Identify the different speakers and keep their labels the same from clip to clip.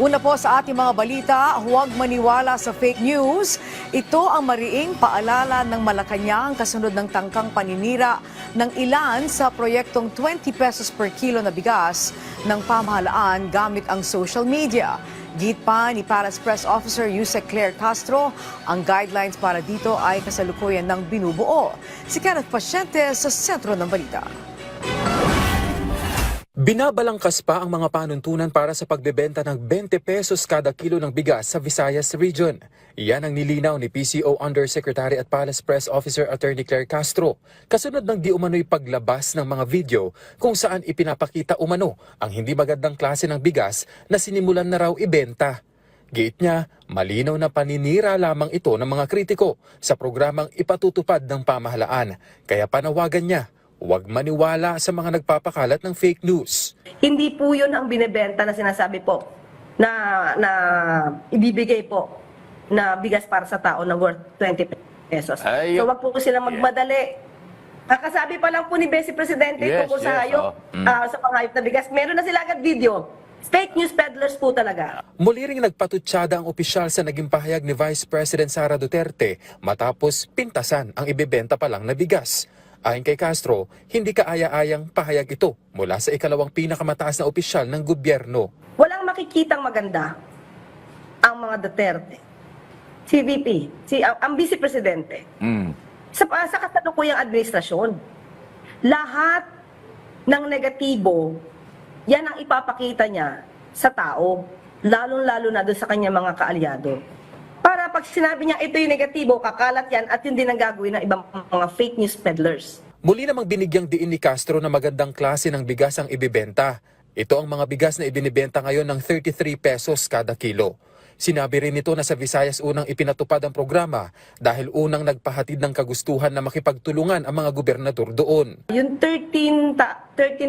Speaker 1: Una po sa ating mga balita, huwag maniwala sa fake news. Ito ang mariing paalala ng Malacanang kasunod ng tangkang paninira ng ilan sa proyektong 20 pesos per kilo na bigas ng pamahalaan gamit ang social media. Git pa ni Palace Press Officer Yusek Claire Castro, ang guidelines para dito ay kasalukuyan ng binubuo. Si Kenneth Pasyente sa sentro ng balita.
Speaker 2: Binabalangkas pa ang mga panuntunan para sa pagbebenta ng 20 pesos kada kilo ng bigas sa Visayas Region. Iyan ang nilinaw ni PCO Undersecretary at Palace Press Officer Attorney Claire Castro kasunod ng di umano'y paglabas ng mga video kung saan ipinapakita umano ang hindi magandang klase ng bigas na sinimulan na raw ibenta. Giit niya, malinaw na paninira lamang ito ng mga kritiko sa programang ipatutupad ng pamahalaan. Kaya panawagan niya, huwag maniwala sa mga nagpapakalat ng fake news.
Speaker 3: Hindi po yun ang binebenta na sinasabi po na ibibigay po na bigas para sa tao na worth 20 pesos. So wag po sila magmadali. Kakasabi pa lang po ni Vice Presidente tungkol sa hayop, sa panghayop na bigas. Meron na sila agad video. Fake news peddlers po talaga.
Speaker 2: Muli ring nagpatutsyada ang opisyal sa naging pahayag ni Vice President Sara Duterte matapos pintasan ang ibebenta pa lang na bigas. Ayon kay Castro, hindi kaaya-ayang pahayag ito mula sa ikalawang pinakamataas na opisyal ng gobyerno.
Speaker 3: Walang makikitang maganda ang mga Duterte, si VP, ang Vice Presidente, sa kasalukuyang administrasyon. Lahat ng negatibo, yan ang ipapakita niya sa tao, lalong-lalo na doon sa kanyang mga kaalyado. Para pag sinabi niya ito yung negatibo, kakalat yan at hindi nang gagawin ng ibang mga fake news peddlers.
Speaker 2: Muli namang binigyang diin ni Castro na magandang klase ng bigas ang ibibenta. Ito ang mga bigas na ibinibenta ngayon ng 33 pesos kada kilo. Sinabi rin nito na sa Visayas unang ipinatupad ang programa dahil unang nagpahatid ng kagustuhan na makipagtulungan ang mga gobernador doon.
Speaker 3: Yung 13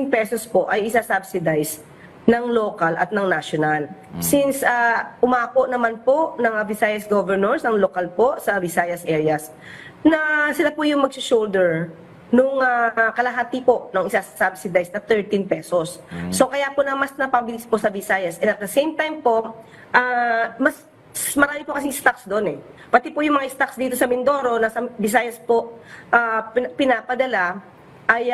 Speaker 3: pesos po ay isa-subsidize ng local at ng national. Since umako naman po ng Visayas governors, ng local po sa Visayas areas, na sila po yung mag-shoulder nung kalahati po ng isa-subsidize na 13 pesos. So kaya po na mas napabilis po sa Visayas. And at the same time po, mas marami po kasing stocks doon eh. Pati po yung mga stocks dito sa Mindoro na sa Visayas po pinapadala ay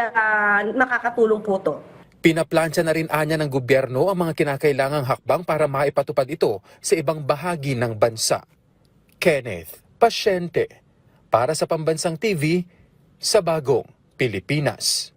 Speaker 3: makakatulong po to.
Speaker 2: Pinaplansya na rin anya ng gobyerno ang mga kinakailangang hakbang para maipatupad ito sa ibang bahagi ng bansa. Kenneth Pasyente, para sa Pambansang TV, sa Bagong Pilipinas.